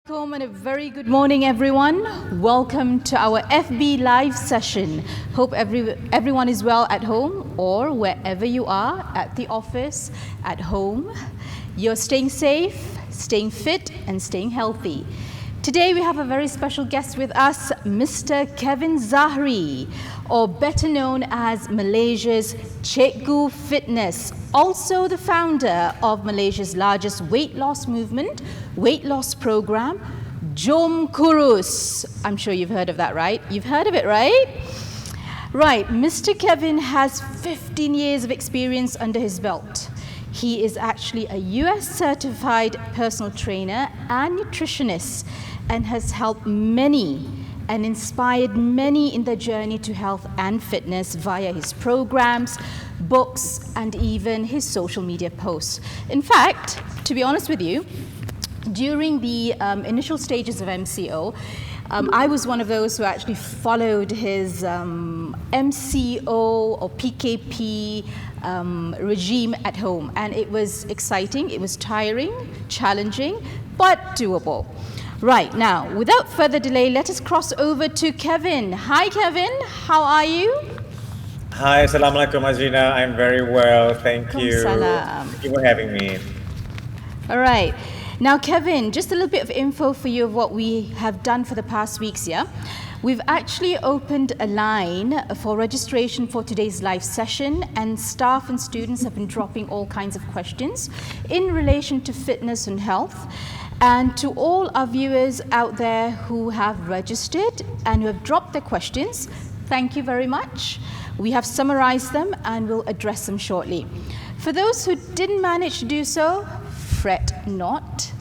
Welcome and a very good morning, everyone. Welcome to our FB Live session. Hope everyone is well at home or wherever you are, at the office, at home. You're staying safe, staying fit, and staying healthy. Today we have a very special guest with us, Mr. Kevin Zahri, or better known as Malaysia's Cikgu Fitness, also the founder of Malaysia's largest weight loss movement, weight loss program, Jom Kurus. I'm sure you've heard of that, right? You've heard of it, right? Right, Mr. Kevin has 15 years of experience under his belt. He is actually a US certified personal trainer and nutritionist and has helped many and inspired many in their journey to health and fitness via his programs, books, and even his social media posts. In fact, to be honest with you, during the initial stages of MCO, I was one of those who actually followed his MCO or PKP regime at home, and it was exciting, it was tiring, challenging, but doable. Right, now, without further delay, let us cross over to Kevin. Hi, Kevin. How are you? Hi, Assalamualaikum, Azrina. I'm very well, thank you. Salam. Thank you for having me. All right. Now, Kevin, just a little bit of info for you of what we have done for the past weeks, yeah? We've actually opened a line for registration for today's live session, and staff and students have been dropping all kinds of questions in relation to fitness and health. And to all our viewers out there who have registered and who have dropped their questions, thank you very much. We have summarized them and we'll address them shortly. For those who didn't manage to do so, fret not.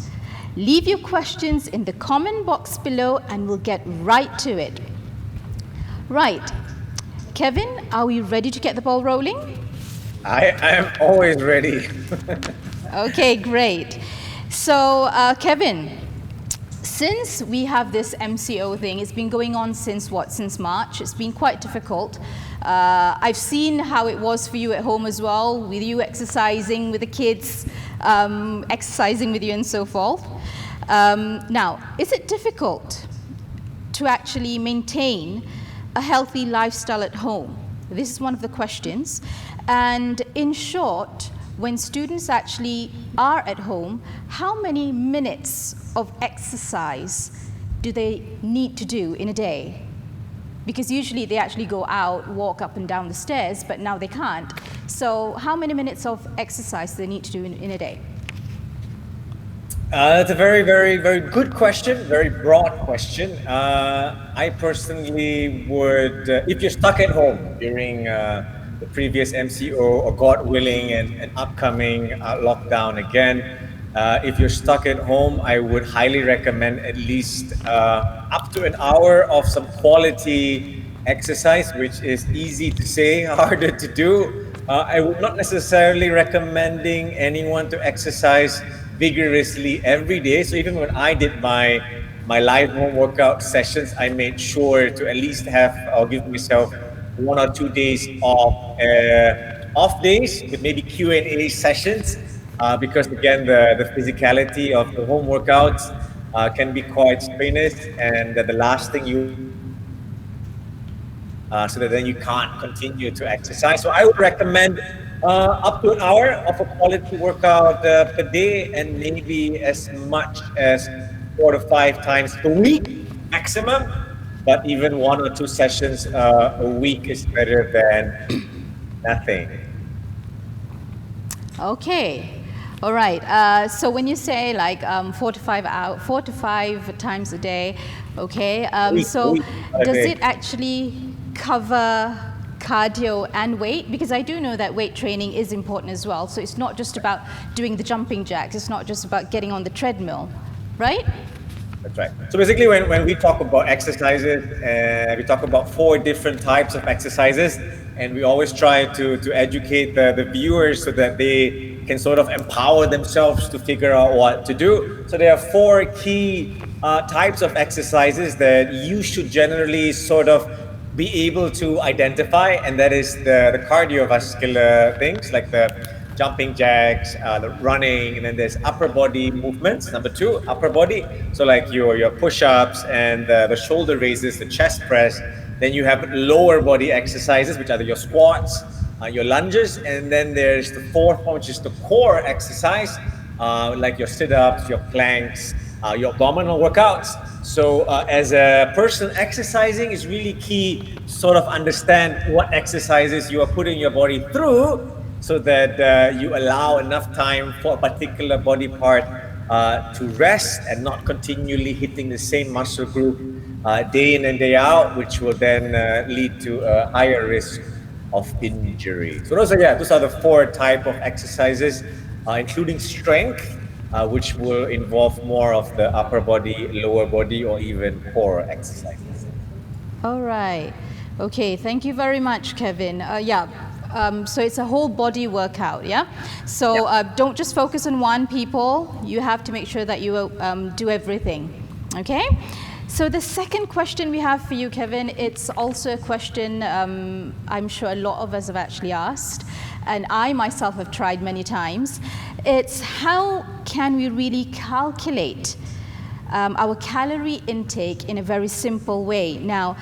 Leave your questions in the comment box below and we'll get right to it. Right, Kevin, are we ready to get the ball rolling? I am always ready. Okay, great. So, Kevin, since we have this MCO thing, it's been going on since what? Since March. It's been quite difficult. I've seen how it was for you at home as well, with you exercising with the kids, exercising with you and so forth. Now, is it difficult to actually maintain a healthy lifestyle at home? This is one of the questions. And in short, when students actually are at home, how many minutes of exercise do they need to do in a day? Because usually they actually go out, walk up and down the stairs, but now they can't. So how many minutes of exercise do they need to do in a day? That's a very, very, very good question, very broad question. I personally would, if you're stuck at home during the previous MCO, or God willing, and upcoming lockdown again, if you're stuck at home, I would highly recommend at least up to an hour of some quality exercise, which is easy to say, harder to do. I would not necessarily recommending anyone to exercise vigorously every day. So even when I did my live home workout sessions, I made sure to at least I'll give myself 1 or 2 days off days with maybe Q&A sessions, because again, the physicality of the home workouts can be quite strenuous, and the last thing so that then you can't continue to exercise. So I would recommend up to an hour of a quality workout per day, and maybe as much as 4 to 5 times per week maximum. But even 1 or 2 sessions a week is better than nothing. Okay, all right. So when you say like 4 to 5 times a day, okay. So does it actually cover cardio and weight? Because I do know that weight training is important as well. So it's not just about doing the jumping jacks. It's not just about getting on the treadmill, right? That's right. So basically, when we talk about exercises, we talk about 4 different types of exercises, and we always try to educate the viewers so that they can sort of empower themselves to figure out what to do. So there are 4 key types of exercises that you should generally sort of be able to identify, and that is the cardiovascular things like the jumping jacks, the running, and then there's upper body movements. Number two, upper body. So like your push-ups and the shoulder raises, the chest press. Then you have lower body exercises, which are your squats, your lunges, and then there's the fourth one, which is the core exercise, like your sit-ups, your planks, your abdominal workouts. So as a person exercising, is really key to sort of understand what exercises you are putting your body through, so that you allow enough time for a particular body part to rest and not continually hitting the same muscle group day in and day out, which will then lead to a higher risk of injury. So those are the four type of exercises, including strength, which will involve more of the upper body, lower body, or even core exercises. All right. Okay, thank you very much, Kevin. So it's a whole body workout, yeah? So don't just focus on one, people. You have to make sure that you do everything, okay? So the second question we have for you, Kevin, it's also a question I'm sure a lot of us have actually asked, and I myself have tried many times. It's how can we really calculate our calorie intake in a very simple way? Now,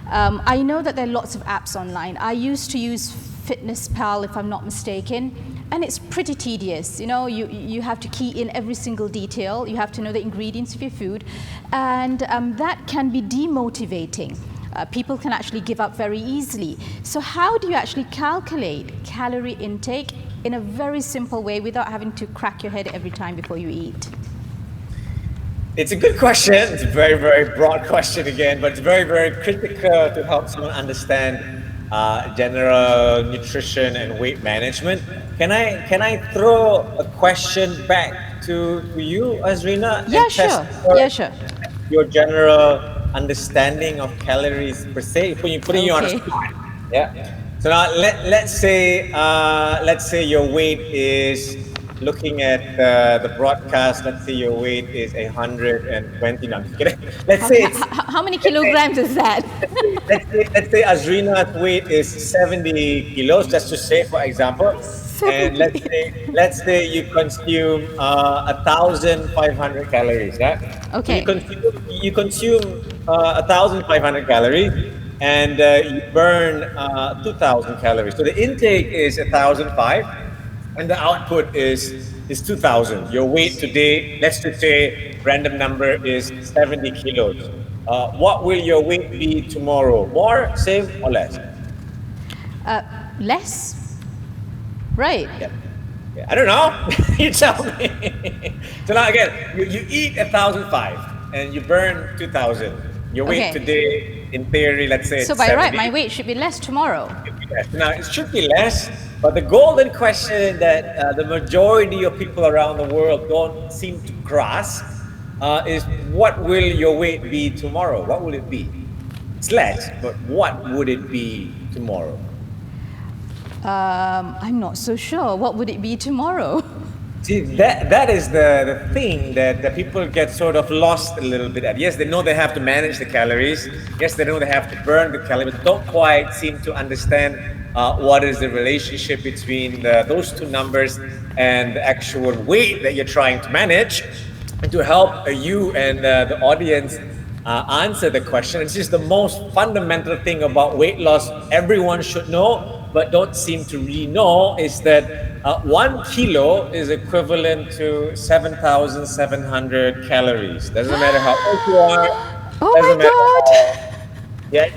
I know that there are lots of apps online. I used to use FitnessPal, if I'm not mistaken, and it's pretty tedious. You know, you have to key in every single detail. You have to know the ingredients of your food, and that can be demotivating. People can actually give up very easily. So how do you actually calculate calorie intake in a very simple way without having to crack your head every time before you eat? It's a good question. It's a very, very broad question again, but it's very, very critical to help someone understand general nutrition and weight management. Can I throw a question back to you, Azrina? Yeah, sure. Your general understanding of calories per se, putting you on a spot. Yeah. So now let's say your weight is, looking at the broadcast, let's say your weight is 120. No, I'm just kidding. Let's say how many kilograms is that? let's say Azrina's weight is 70 kilos, just to say, for example. And let's say you consume 1,500 calories, right? Okay. So you consume 1,500 calories, and you burn 2,000 calories. So the intake is 1,500, and the output is 2,000. Your weight today, let's just say random number, is 70 kilos. What will your weight be tomorrow? More, same, or less? Less. Right. Yeah. I don't know. You tell me. So now again, you eat 1,500 and you burn 2,000. Your weight today, in theory, let's say. So by 70. Right, my weight should be less tomorrow. Now it should be less, but the golden question that the majority of people around the world don't seem to grasp is, what will your weight be tomorrow? What will it be? It's less, but what would it be tomorrow? I'm not so sure. What would it be tomorrow? See, that is the thing that people get sort of lost a little bit at. Yes, they know they have to manage the calories. Yes, they know they have to burn the calories, but don't quite seem to understand what is the relationship between those two numbers and the actual weight that you're trying to manage. And to help you and the audience answer the question, it's just the most fundamental thing about weight loss everyone should know, but don't seem to really know, is that 1 kilo is equivalent to 7,700 calories. Doesn't matter how old you are. Oh my God! Yeah,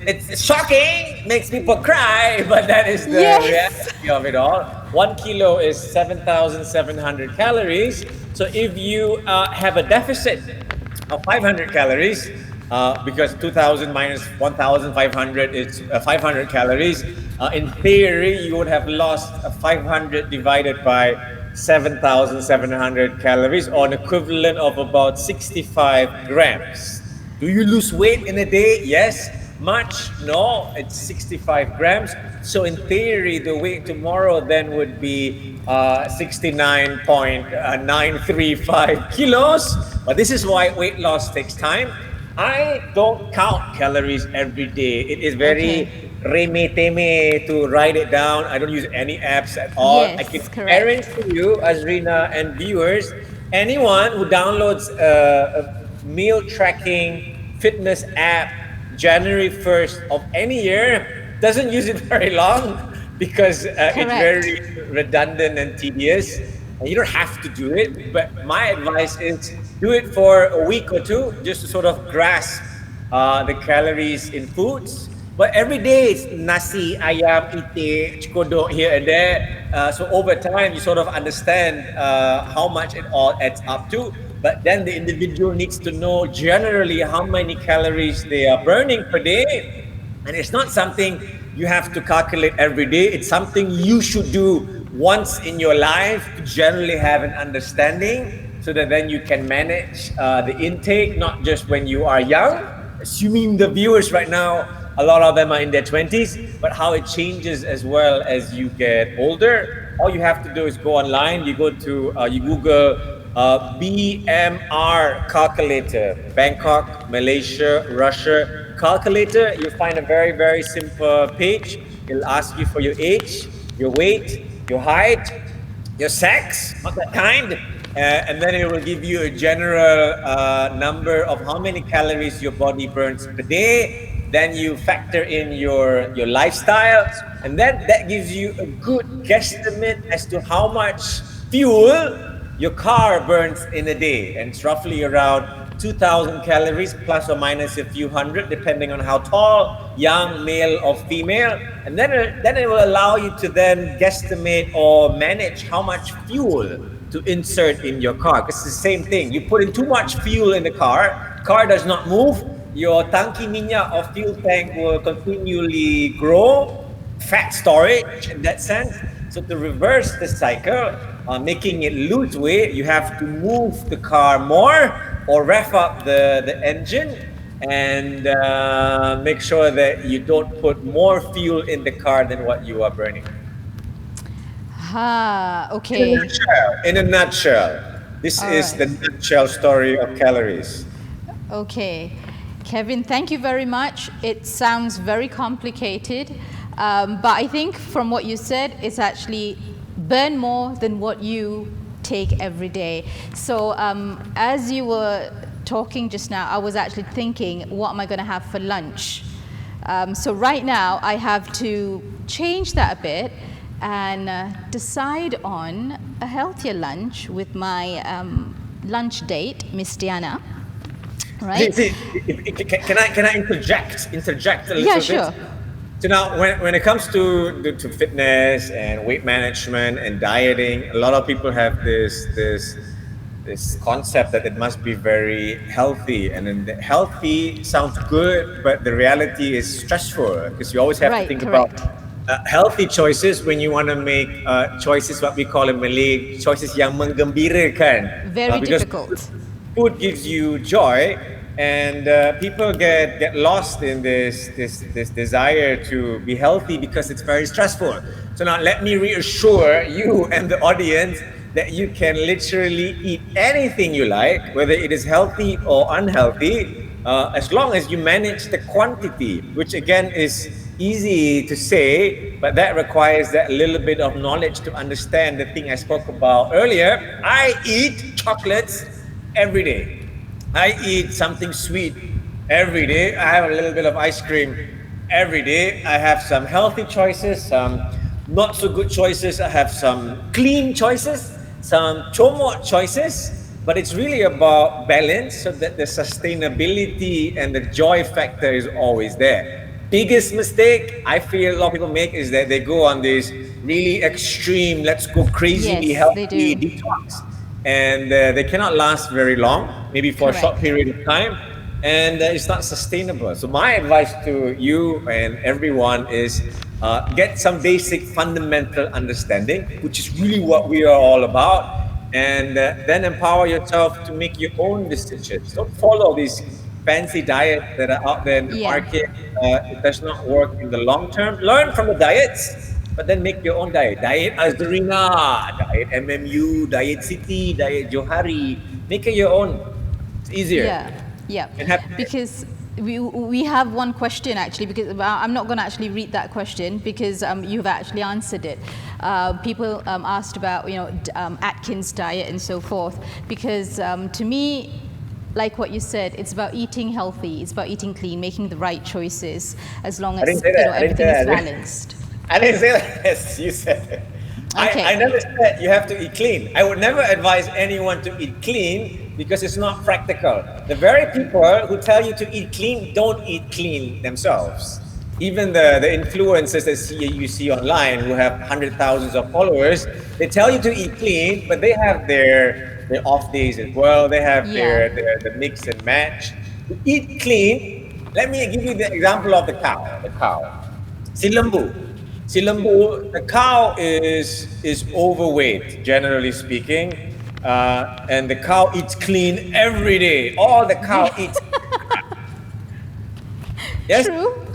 it's shocking, makes people cry, but that is the reality of it all. 1 kilo is 7,700 calories. So if you have a deficit of 500 calories, because 2,000 minus 1,500 is 500 calories. In theory, you would have lost 500 divided by 7,700 calories, or an equivalent of about 65 grams. Do you lose weight in a day? Yes. Much? No, it's 65 grams. So in theory, the weight tomorrow then would be 69.935 kilos. But this is why weight loss takes time. I don't count calories every day. It is very reme-teme to write it down. I don't use any apps at all. I can Yes, correct. guarantee you, Azrina and viewers, anyone who downloads a meal tracking fitness app January 1st of any year doesn't use it very long because it's very redundant and tedious. And you don't have to do it, but my advice is do it for a week or two just to sort of grasp the calories in foods. But every day it's nasi, ayam, ite, chikodok here and there. So over time you sort of understand how much it all adds up to. But then the individual needs to know generally how many calories they are burning per day. And it's not something you have to calculate every day. It's something you should do once in your life to generally have an understanding so that then you can manage the intake, not just when you are young, assuming the viewers right now, a lot of them are in their 20s, but how it changes as well as you get older. All you have to do is go online, you go to, you Google BMR calculator, Bangkok, Malaysia, Russia calculator. You'll find a very, very simple page. It'll ask you for your age, your weight, your height, your sex, not that kind. And then it will give you a general number of how many calories your body burns per day. Then you factor in your lifestyle, and then that gives you a good guesstimate as to how much fuel your car burns in a day. And it's roughly around 2,000 calories plus or minus a few hundred, depending on how tall, young, male or female. And then it will allow you to then guesstimate or manage how much fuel to insert in your car. Because it's the same thing. You put in too much fuel in the car does not move. Your tangki minyak or fuel tank will continually grow, fat storage in that sense. So to reverse the cycle, making it lose weight, you have to move the car more or rev up the engine and make sure that you don't put more fuel in the car than what you are burning. Okay. In a nutshell, this is the nutshell story of calories. Okay. Kevin, thank you very much. It sounds very complicated, but I think from what you said, it's actually burn more than what you take every day. So as you were talking just now, I was actually thinking, what am I going to have for lunch? So right now, I have to change that a bit and decide on a healthier lunch with my lunch date, Miss Diana. Right? Can I interject a little bit? Yeah, sure. So now, when it comes to fitness and weight management and dieting, a lot of people have this concept that it must be very healthy, and then the healthy sounds good, but the reality is stressful because you always have to think about healthy choices when you want to make choices, what we call in Malay, choices yang menggembirakan. Very difficult. Food gives you joy, and people get lost in this desire to be healthy because it's very stressful. So now let me reassure you and the audience that you can literally eat anything you like, whether it is healthy or unhealthy, as long as you manage the quantity, which again is easy to say, but that requires that little bit of knowledge to understand the thing I spoke about earlier. I eat chocolates every day. I eat something sweet every day. I have a little bit of ice cream every day. I have some healthy choices, some not so good choices. I have some clean choices, some chomot choices, but it's really about balance so that the sustainability and the joy factor is always there. Biggest mistake I feel a lot of people make is that they go on this really extreme, let's go crazy, healthy detox. And they cannot last very long, maybe for a short period of time, and it's not sustainable. So my advice to you and everyone is get some basic fundamental understanding, which is really what we are all about, and then empower yourself to make your own decisions. Don't follow these fancy diets that are out there in the market. It does not work in the long term. Learn from the diets, but then make your own diet. Diet Azrina, diet MMU, diet City, diet Johari. Make it your own. It's easier. Yeah. Because we have one question actually, because I'm not going to actually read that question because you've actually answered it. People asked about Atkins diet and so forth, because to me, like what you said, it's about eating healthy, it's about eating clean, making the right choices, as long as everything is balanced. I didn't say that. Yes, you said it. Okay. I never said you have to eat clean. I would never advise anyone to eat clean because it's not practical. The very people who tell you to eat clean don't eat clean themselves. Even the influencers that you see online who have hundreds of thousands of followers, they tell you to eat clean, but they have their off days as well. They have their mix and match. To eat clean, let me give you the example of the cow. The cow. Silambu, the cow is overweight, generally speaking, and the cow eats clean every day. All the cow eats. Yes? True.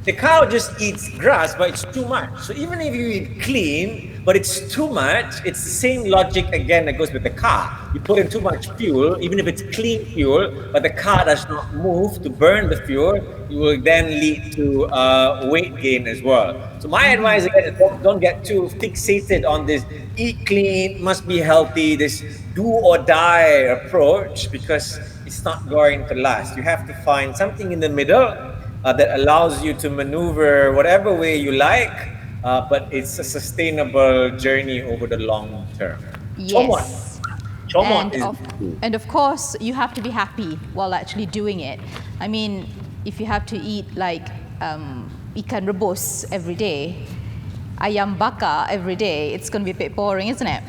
The cow just eats grass, but it's too much. So even if you eat clean, but it's too much, it's the same logic again that goes with the car. You put in too much fuel, even if it's clean fuel, but the car does not move to burn the fuel, it will then lead to weight gain as well. So my advice again is don't get too fixated on this eat clean, must be healthy, this do or die approach, because it's not going to last. You have to find something in the middle that allows you to maneuver whatever way you like, but it's a sustainable journey over the long term. Yes. Chomon and of course, you have to be happy while actually doing it. I mean, if you have to eat like ikan rebus every day, ayam bakar every day, it's going to be a bit boring, isn't it?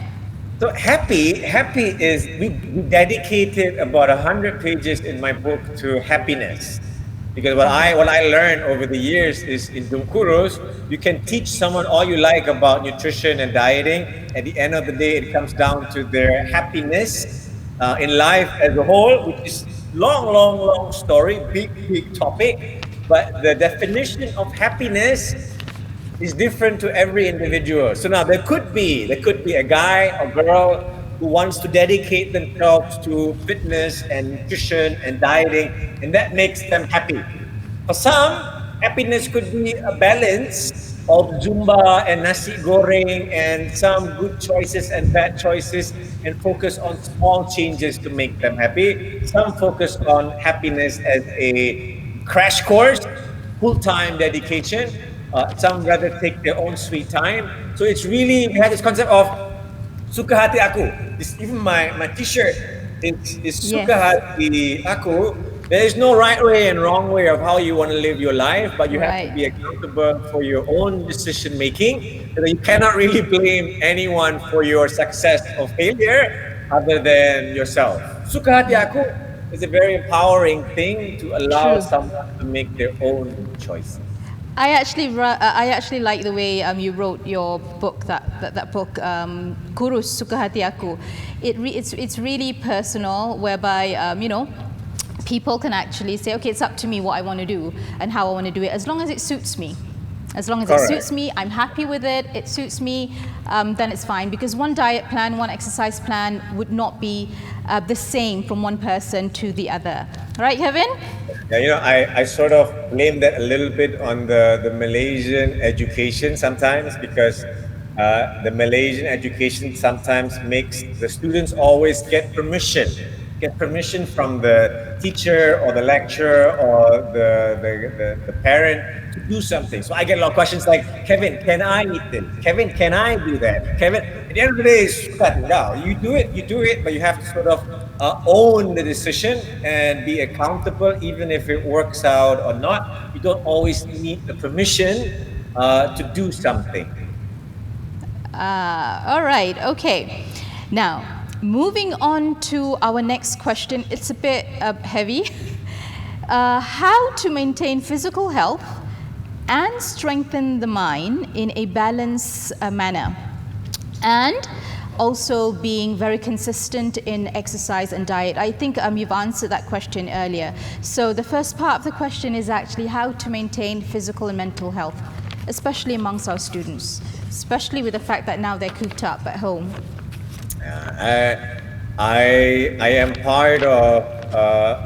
So happy is, we dedicated about 100 pages in my book to happiness. Because what I learned over the years is in Dumkurus, you can teach someone all you like about nutrition and dieting. At the end of the day, it comes down to their happiness in life as a whole, which is long story, big topic. But the definition of happiness is different to every individual. So now there could be a guy or girl who wants to dedicate themselves to fitness and nutrition and dieting, and that makes them happy. For some, happiness could be a balance of Zumba and nasi goreng and some good choices and bad choices, and focus on small changes to make them happy. Some focus on happiness as a crash course, full-time dedication. Some rather take their own sweet time. So it's really, we have this concept of suka hati aku. Even my t-shirt is suka hati aku. There is no right way and wrong way of how you want to live your life, but you have to be accountable for your own decision making. So you cannot really blame anyone for your success or failure other than yourself. Suka hati aku is a very empowering thing to allow someone to make their own choices. I actually like the way you wrote your book, that book, Kurus Suka Hati Aku. It's really personal, whereby people can actually say, okay, it's up to me what I want to do and how I want to do it, as long as it suits me. As long as it suits me, I'm happy with it, it suits me, then it's fine. Because one diet plan, one exercise plan would not be the same from one person to the other. Right, Kevin? Yeah, I sort of blame that a little bit on the Malaysian education sometimes, because the Malaysian education sometimes makes the students always get permission from the teacher or the lecturer or the parent to do something. So I get a lot of questions like, Kevin, can I eat this? Kevin, can I do that? Kevin, at the end of the day, you do it, but you have to sort of own the decision and be accountable, even if it works out or not. You don't always need the permission to do something. All right, okay. Now, moving on to our next question, it's a bit heavy. How to maintain physical health and strengthen the mind in a balanced manner, and also being very consistent in exercise and diet. I think you've answered that question earlier. So the first part of the question is actually how to maintain physical and mental health, especially amongst our students, especially with the fact that now they're cooped up at home. I am part of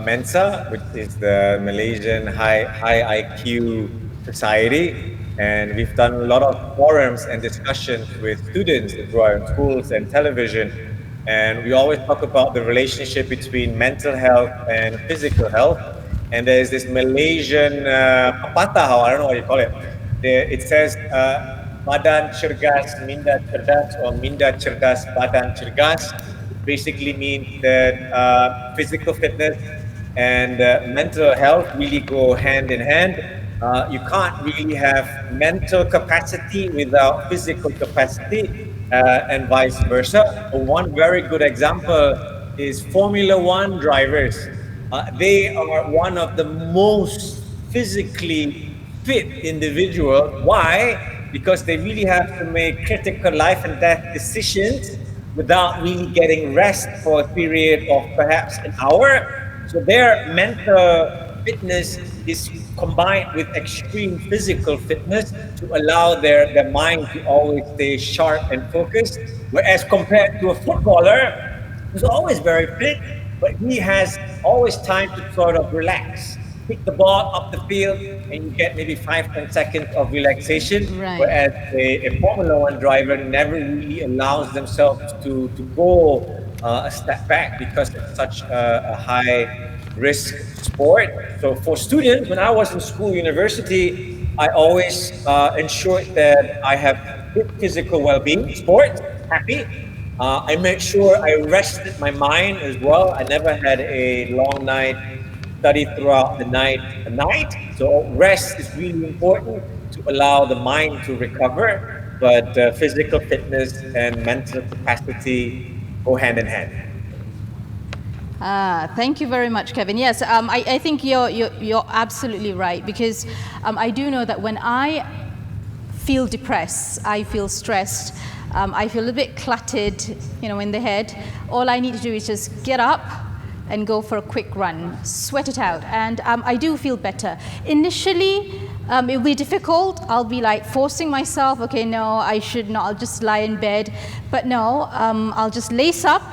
Mensa, which is the Malaysian high IQ society, and we've done a lot of forums and discussions with students as well in schools and television. And we always talk about the relationship between mental health and physical health. And there's this Malaysian pepatah, I don't know what you call it. It says, badan cergas, minda cerdas, or minda cerdas, badan cergas. It basically means that physical fitness and mental health really go hand in hand. You can't really have mental capacity without physical capacity, and vice versa. One very good example is Formula One drivers. They are one of the most physically fit individuals. Why? Because they really have to make critical life and death decisions without really getting rest for a period of perhaps an hour. So their mental fitness is combined with extreme physical fitness to allow their mind to always stay sharp and focused. Whereas compared to a footballer who's always very fit, but he has always time to sort of relax, pick the ball up the field, and you get maybe 5-10 seconds of relaxation. Right. Whereas a Formula One driver never really allows themselves to go a step back because it's such a high risk sport. So for students, when I was in school, university, I always ensured that I have good physical well-being, sport, happy. I made sure I rested my mind as well. I never had a long night, study throughout the night. So rest is really important to allow the mind to recover, but physical fitness and mental capacity go hand in hand. Thank you very much, Kevin. Yes, I think you're absolutely right, because I do know that when I feel depressed, I feel stressed, I feel a bit cluttered, in the head, all I need to do is just get up and go for a quick run, sweat it out, and I do feel better. Initially, it'll be difficult. I'll be like forcing myself, okay, no, I should not, I'll just lie in bed. But no, I'll just lace up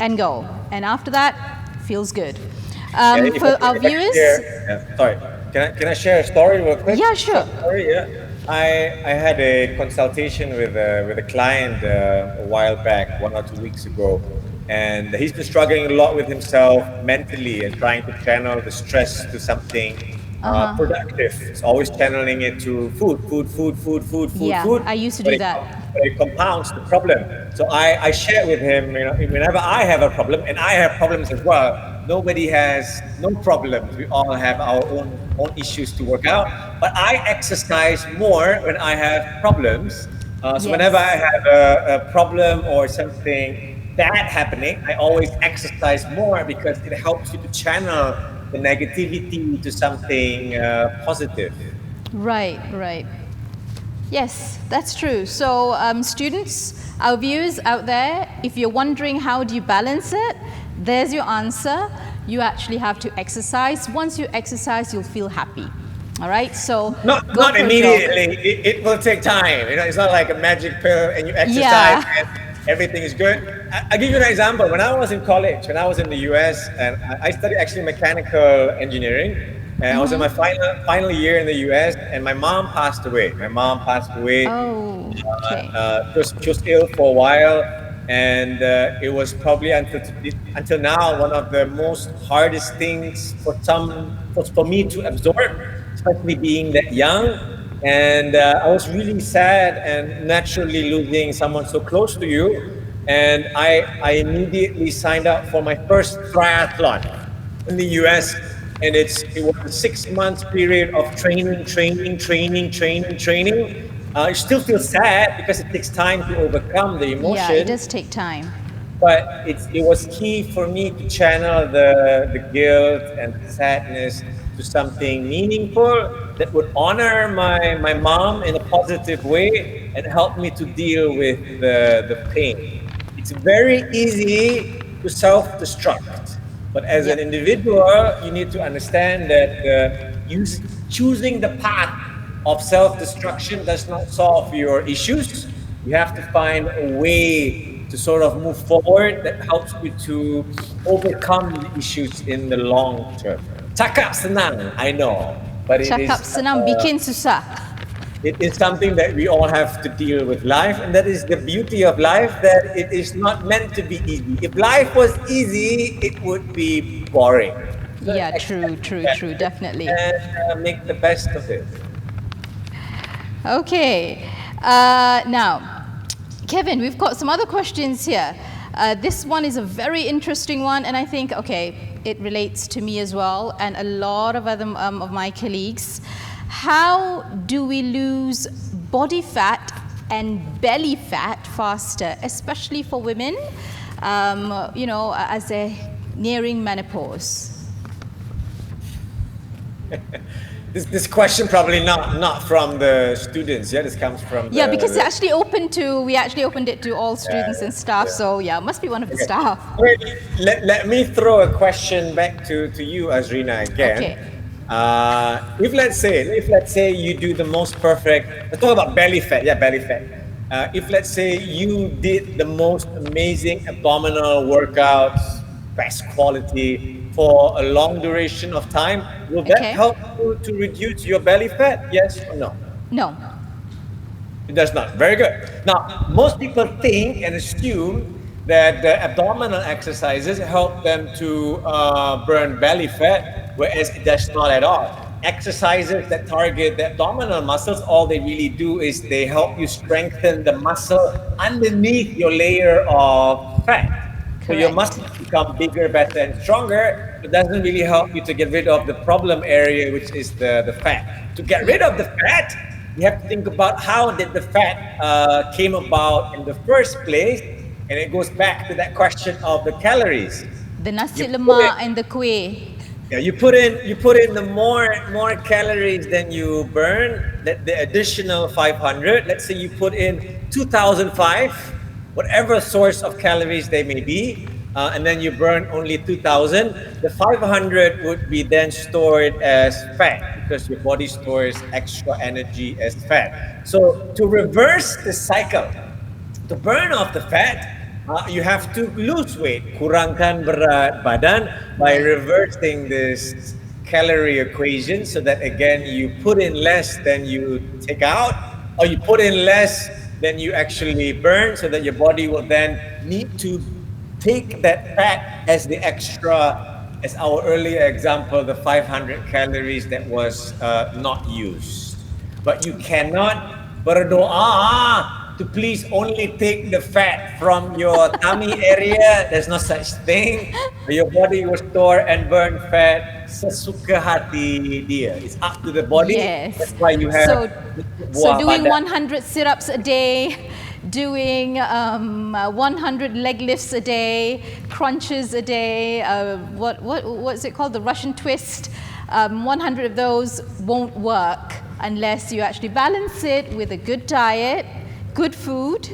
and go. And after that, feels good. For our viewers... Sorry, can I share a story real quick? Yeah, sure. Sorry, yeah. I had a consultation with a client a while back, 1 or 2 weeks ago. And he's been struggling a lot with himself mentally and trying to channel the stress to something productive. He's always channeling it to food. I used to do that. But it compounds the problem. So I share with him, whenever I have a problem, and I have problems as well. Nobody has no problems. We all have our own issues to work out. But I exercise more when I have problems. So whenever I have a problem or something bad happening, I always exercise more because it helps you to channel the negativity to something positive. Right. Yes, that's true. So students, our viewers out there, if you're wondering how do you balance it, there's your answer. You actually have to exercise. Once you exercise, you'll feel happy. All right, so not immediately. It will take time. It's not like a magic pill and you exercise and everything is good. I'll give you an example. When I was in college, when I was in the US, and I studied actually mechanical engineering, and I was in my final year in the US, and my mom passed away. Oh, okay. She was ill for a while, and it was probably until now one of the most hardest things for me to absorb, especially being that young. And I was really sad, and naturally losing someone so close to you. And I immediately signed up for my first triathlon in the US. And it was a 6 month period of training. You still feel sad because it takes time to overcome the emotion. Yeah, it does take time. But it was key for me to channel the guilt and the sadness to something meaningful that would honor my mom in a positive way and help me to deal with the pain. It's very easy to self-destruct, but as an individual, you need to understand that choosing the path of self-destruction does not solve your issues. You have to find a way to sort of move forward, that helps you to overcome the issues in the long term. Cakap senang, I know, but Cakap senang, bikin susah. it is something that we all have to deal with life, and that is the beauty of life, that it is not meant to be easy. If life was easy, it would be boring. So Yeah, true, definitely. And make the best of it. Okay, now, Kevin, we've got some other questions here. This one is a very interesting one, and I think, okay, it relates to me as well, and a lot of other of my colleagues. How do we lose body fat and belly fat faster, especially for women, as they're nearing menopause? This question probably not from the students. Yeah, this comes from because we actually opened it to all students and staff. So yeah, must be one of the staff. Wait, let me throw a question back to you, Azrina, again. Okay. If let's say you do the most perfect. Let's talk about belly fat. Yeah, belly fat. If let's say you did the most amazing abdominal workouts, best quality, for a long duration of time, will that help you to reduce your belly fat? Yes or no? No. It does not. Very good. Now, most people think and assume that the abdominal exercises help them to burn belly fat, whereas it does not at all. Exercises that target the abdominal muscles, all they really do is they help you strengthen the muscle underneath your layer of fat. So your muscles become bigger, better, and stronger. It doesn't really help you to get rid of the problem area, which is the fat. To get rid of the fat, you have to think about how did the fat came about in the first place, and it goes back to that question of the calories. The nasi lemak and the kuih. Yeah, you put in the more calories than you burn. The additional 500. Let's say you put in 2,005. Whatever source of calories they may be, and then you burn only 2,000, the 500 would be then stored as fat because your body stores extra energy as fat. So to reverse the cycle, to burn off the fat, you have to lose weight, kurangkan berat badan by reversing this calorie equation so that again you put in less than you take out, or you put in less then you actually burn, so that your body will then need to take that fat as the extra, as our earlier example, the 500 calories that was not used. But you cannot berdoa to please only take the fat from your tummy area. There's no such thing. Your body will store and burn fat sesuka hati dia. It's up to the body. Yes. That's why you have so doing 100 sit-ups a day, doing 100 leg lifts a day, crunches a day, what's it called, the Russian twist, 100 of those won't work unless you actually balance it with a good diet, good food,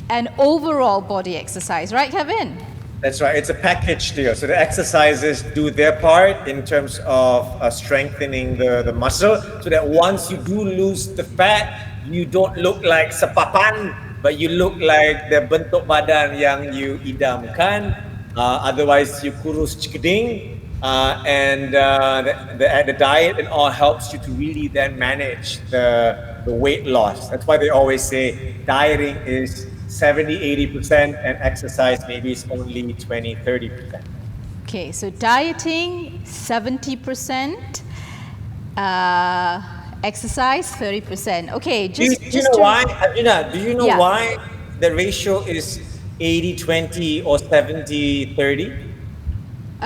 and overall body exercise. Right, Kevin? That's right. It's a package deal. So the exercises do their part in terms of strengthening the muscle, so that once you do lose the fat, you don't look like sepapan, but you look like the bentuk badan yang you idamkan. Otherwise, you kurus cikeding. And the diet and all helps you to really then manage the weight loss. That's why they always say dieting is 70-80% and exercise maybe is only 20-30%. Okay, so dieting 70%, exercise 30%. Okay, do you know why, Arjuna, do you know why the ratio is 80-20 or 70-30?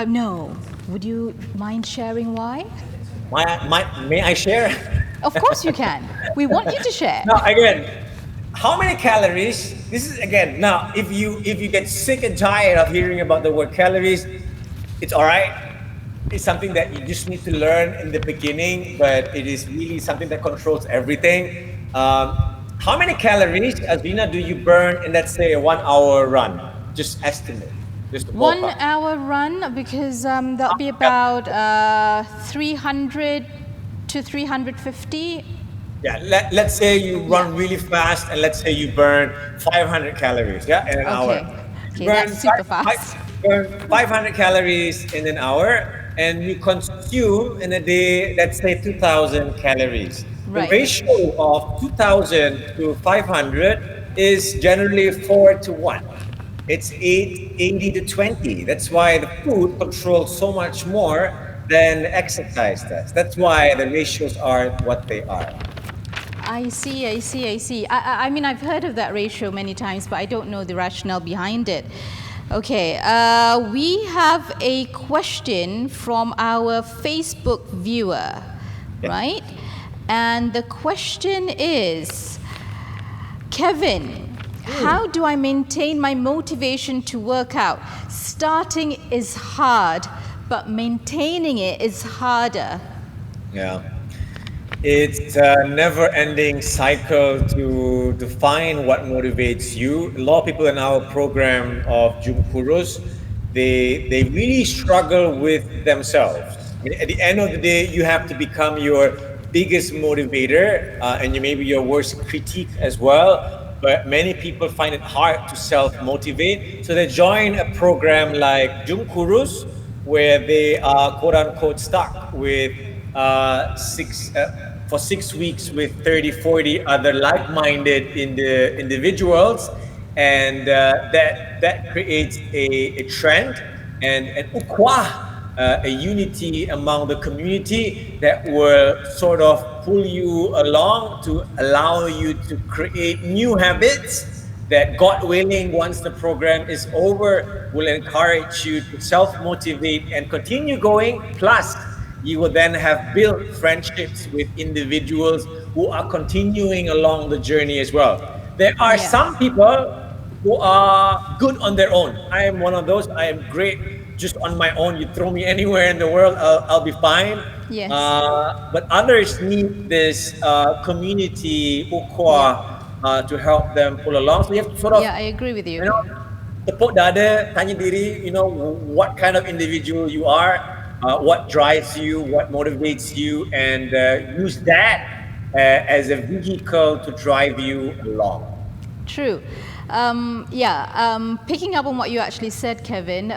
No. Would you mind sharing why? May I share? Of course you can. We want you to share. Now again, how many calories? This is again, now if you get sick and tired of hearing about the word calories, it's all right. It's something that you just need to learn in the beginning, but it is really something that controls everything. How many calories, Azrina, do you burn in, let's say, a 1 hour run? Just estimate. 1 hour run, because that'll be about 300 to 350. Yeah, let's say you run really fast and let's say you burn 500 calories, yeah, in an hour. Okay. You Okay, that's super fast. burn 500 calories in an hour and you consume in a day, let's say 2000 calories. The Right. ratio of 2000 to 500 is generally 4 to 1. It's 80 to 20. That's why the food controls so much more than exercise does. That's why the ratios are what they are. I see, I see, I see. I mean, I've heard of that ratio many times, but I don't know the rationale behind it. Okay, we have a question from our Facebook viewer, right? And the question is, Kevin, how do I maintain my motivation to work out? Starting is hard, but maintaining it is harder. Yeah. It's a never-ending cycle to define what motivates you. A lot of people in our program of Jumkurus, they really struggle with themselves. I mean, at the end of the day, you have to become your biggest motivator and maybe your worst critique as well. But many people find it hard to self-motivate. So they join a program like Jumkurus, where they are quote-unquote stuck with for 6 weeks with 30, 40 other like-minded individuals, and that creates a trend and an ukwa, a unity among the community that will sort of pull you along to allow you to create new habits that, God willing, once the program is over, will encourage you to self-motivate and continue going. Plus, you will then have built friendships with individuals who are continuing along the journey as well. There are some people who are good on their own. I am one of those. I am great just on my own. You throw me anywhere in the world, I'll be fine. Yes. But others need this community ukhuwah to help them pull along. So you have to sort of, I agree with you. tepuk dada, tanya diri, what kind of individual you are, what drives you, what motivates you, and use that as a vehicle to drive you along. True. Picking up on what you actually said, Kevin,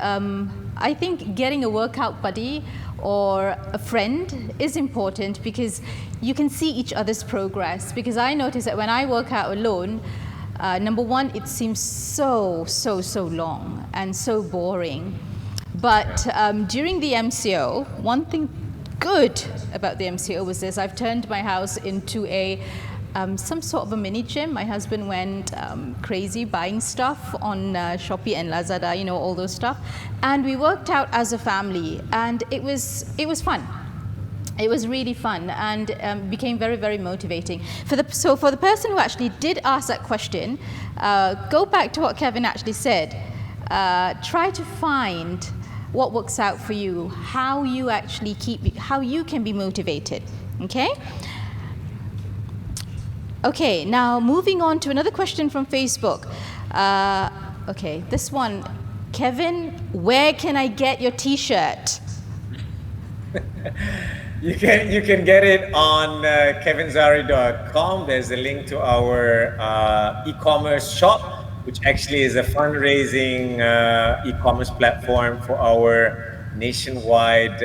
I think getting a workout buddy or a friend is important because you can see each other's progress. Because I notice that when I work out alone, number one, it seems so long and so boring. But during the MCO, one thing good about the MCO was this: I've turned my house into a some sort of a mini gym. My husband went crazy buying stuff on Shopee and Lazada, all those stuff. And we worked out as a family, and it was fun. It was really fun and became very, very motivating. For the person who actually did ask that question, go back to what Kevin actually said. Try to find what works out for you, how you can be motivated, okay? Okay, now moving on to another question from Facebook. Okay, this one, Kevin, where can I get your t-shirt? You can get it on kevinzahri.com. There's a link to our e-commerce shop, which actually is a fundraising e-commerce platform for our nationwide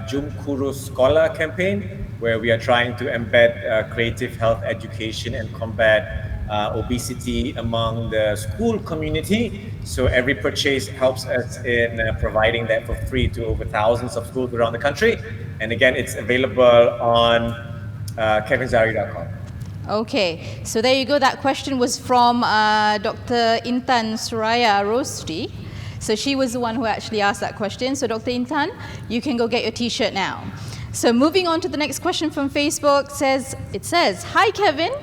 Jumkuru Scholar campaign, where we are trying to embed creative health education and combat obesity among the school community. So every purchase helps us in providing that for free to over thousands of schools around the country. And again, it's available on kevinzahri.com. Okay, so there you go. That question was from Dr. Intan Suraya Rosti. So she was the one who actually asked that question. So Dr. Intan, you can go get your t-shirt now. So moving on to the next question from Facebook, it says, hi Kevin,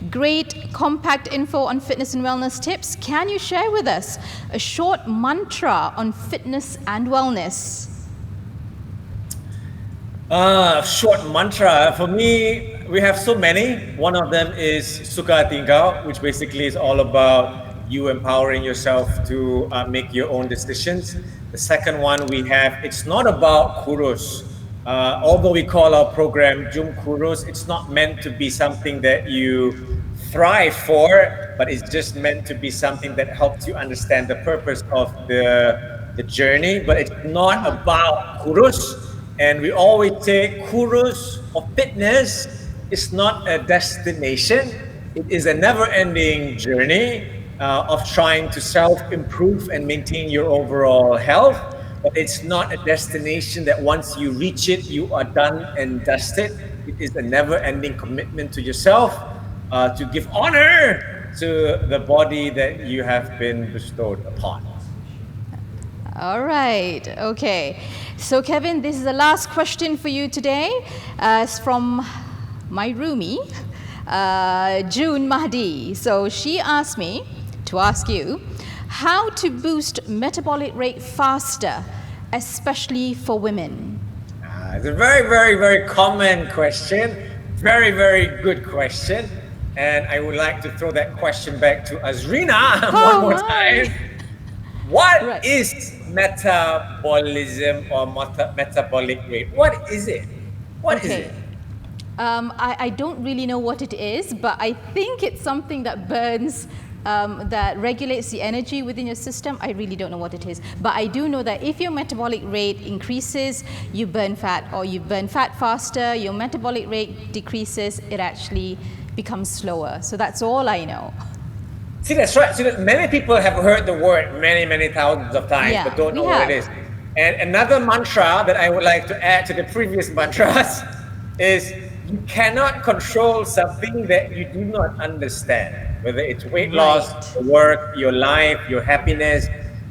great compact info on fitness and wellness tips. Can you share with us a short mantra on fitness and wellness? Short mantra, for me, we have so many. One of them is Suka Tingkau, which basically is all about you empowering yourself to make your own decisions. The second one we have, it's not about kurus. Although we call our program Jum Kurus, it's not meant to be something that you thrive for, but it's just meant to be something that helps you understand the purpose of the journey. But it's not about kurus. And we always say kurus or fitness is not a destination. It is a never-ending journey of trying to self-improve and maintain your overall health. But it's not a destination that once you reach it, you are done and dusted. It is a never-ending commitment to yourself to give honor to the body that you have been bestowed upon. All right, okay. So Kevin, this is the last question for you today. It's from my roomie, June Mahdi. So she asked me to ask you how to boost metabolic rate faster, especially for women. It's a very, very, very common question. Very, very good question. And I would like to throw that question back to Azrina one more time. What is metabolism or metabolic rate? What is it? What is it? I don't really know what it is, but I think it's something that burns, that regulates the energy within your system. I really don't know what it is. But I do know that if your metabolic rate increases, you burn fat, or you burn fat faster, your metabolic rate decreases, it actually becomes slower. So that's all I know. See, that's right. See, many people have heard the word many, many thousands of times, but don't know what it is. And another mantra that I would like to add to the previous mantras is you cannot control something that you do not understand, whether it's weight loss, work, your life, your happiness,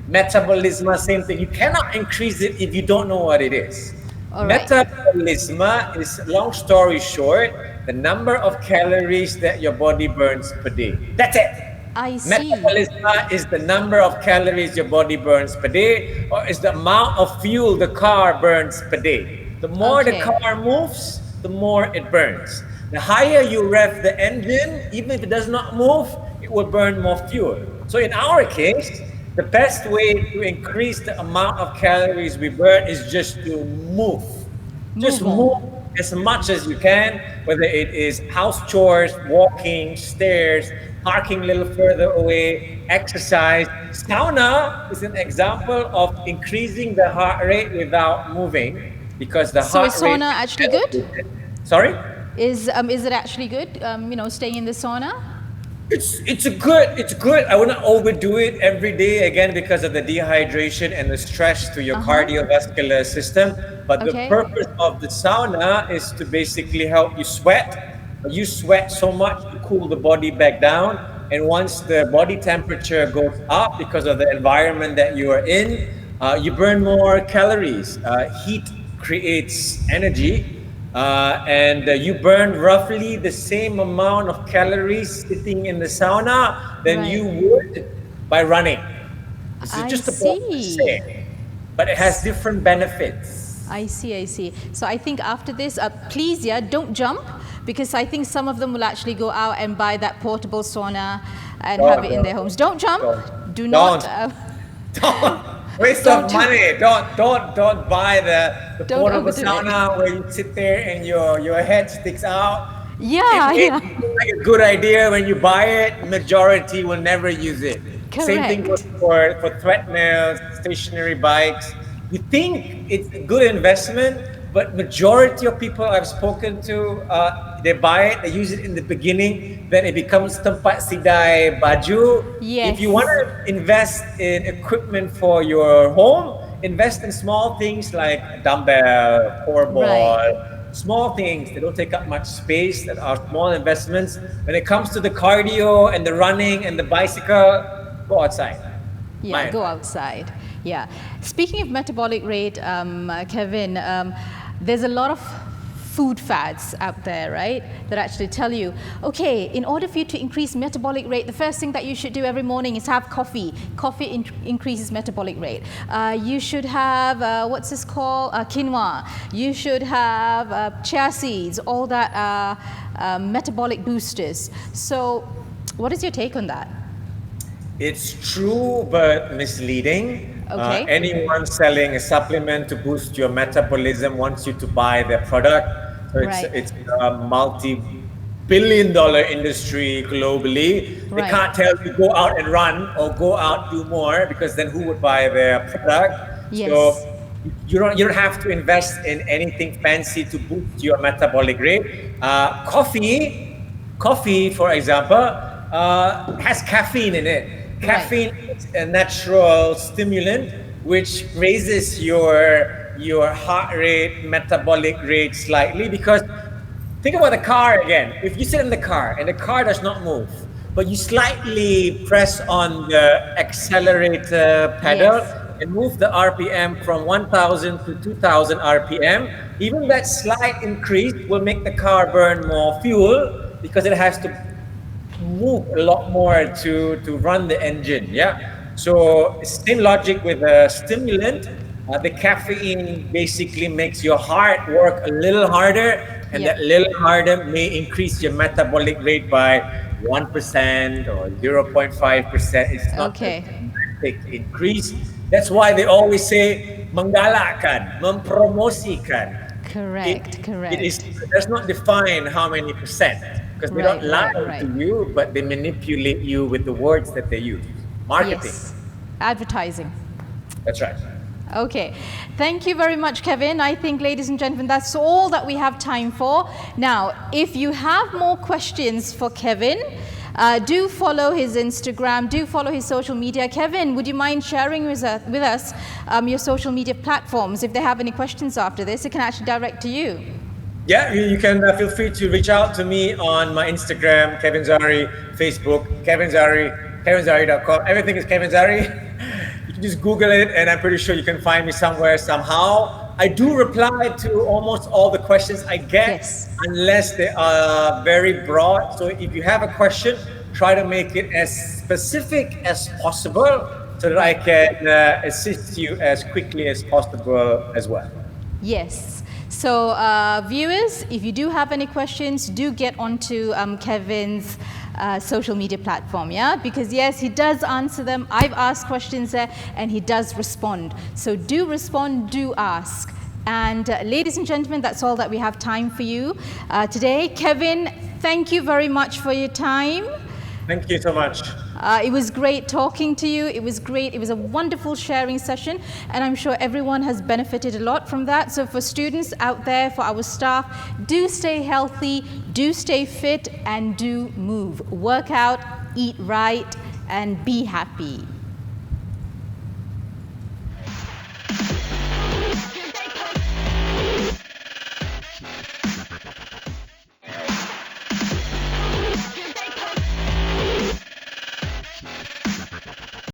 metabolism, same thing. You cannot increase it if you don't know what it is. Metabolism is, long story short, the number of calories that your body burns per day. That's it. I see. Metabolism is the number of calories your body burns per day, or is the amount of fuel the car burns per day. The more the car moves, the more it burns. The higher you rev the engine, even if it does not move, it will burn more fuel. So in our case, the best way to increase the amount of calories we burn is just to move. Just move as much as you can, whether it is house chores, walking, stairs, parking a little further away, exercise. Sauna is an example of increasing the heart rate without moving, because the heart rate... So is sauna actually good? Sorry? Is it actually good, staying in the sauna? It's good. I wouldn't overdo it every day, again, because of the dehydration and the stress to your cardiovascular system. But the purpose of the sauna is to basically help you sweat. You sweat so much to cool the body back down. And once the body temperature goes up because of the environment that you are in, you burn more calories. Heat creates energy. And you burn roughly the same amount of calories sitting in the sauna than you would by running. This is just about the same, but it has different benefits. I see. So I think after this, please, don't jump, because I think some of them will actually go out and buy that portable sauna and have it in their homes. Don't jump. Do not. Don't. Waste of money. Don't buy the portable sauna where you sit there and your head sticks out. It seems like a good idea when you buy it. Majority will never use it. Correct. Same thing goes for treadmills, stationary bikes. You think it's a good investment, but majority of people I've spoken to, they buy it, they use it in the beginning, then it becomes tempat sidai baju. Yes. If you want to invest in equipment for your home, invest in small things like a dumbbell, core ball, small things that don't take up much space, that are small investments. When it comes to the cardio and the running and the bicycle, go outside. Go outside. Speaking of metabolic rate, Kevin, there's a lot of food fads out there, right, that actually tell you, okay, in order for you to increase metabolic rate, the first thing that you should do every morning is have coffee. Coffee increases metabolic rate. You should have, what's this called? Quinoa. You should have chia seeds, all that are metabolic boosters. So what is your take on that? It's true, but misleading. Okay. Anyone selling a supplement to boost your metabolism wants you to buy their product. So Right. it's a multi-billion-dollar industry globally. They Right. can't tell you go out and run or go out do more, because then who would buy their product? Yes. So you don't have to invest in anything fancy to boost your metabolic rate. Coffee, for example, has caffeine in it. Caffeine is a natural stimulant which raises your heart rate, metabolic rate slightly. Because think about the car again. If you sit in the car and the car does not move, but you slightly press on the accelerator pedal Yes. and move the RPM from 1000 to 2000 RPM, even that slight increase will make the car burn more fuel, because it has to move a lot more to run the engine. Yeah. So same logic with a stimulant. The caffeine basically makes your heart work a little harder, and Yep. that little harder may increase your metabolic rate by 1% or 0.5%. It's not a Okay. dramatic increase. That's why they always say menggalakkan, mempromosikan. Correct. It Correct. does not define how many percent, because they Right. don't lie Right. to you, but they manipulate you with the words that they use. Marketing. Yes. Advertising. That's right. Okay, thank you very much, Kevin. I think, ladies and gentlemen, that's all that we have time for. Now, if you have more questions for Kevin, do follow his Instagram, do follow his social media. Kevin, would you mind sharing with us your social media platforms? If they have any questions after this, it can actually direct to you. Yeah, you can feel free to reach out to me on my Instagram, Kevin Zahri, Facebook, Kevin Zahri, KevinZahri.com. Everything is Kevin Zahri. You can just Google it, and I'm pretty sure you can find me somewhere, somehow. I do reply to almost all the questions I get, Yes. unless they are very broad. So if you have a question, try to make it as specific as possible, so that I can assist you as quickly as possible as well. Yes. So viewers, if you do have any questions, do get onto Kevin's social media platform, yeah? Because yes, he does answer them. I've asked questions there and he does respond. So do respond, do ask. And ladies and gentlemen, that's all that we have time for you today. Kevin, thank you very much for your time. Thank you so much. It was great talking to you. It was great. It was a wonderful sharing session, and I'm sure everyone has benefited a lot from that. So for students out there, for our staff, do stay healthy, do stay fit, and do move. Work out, eat right, and be happy.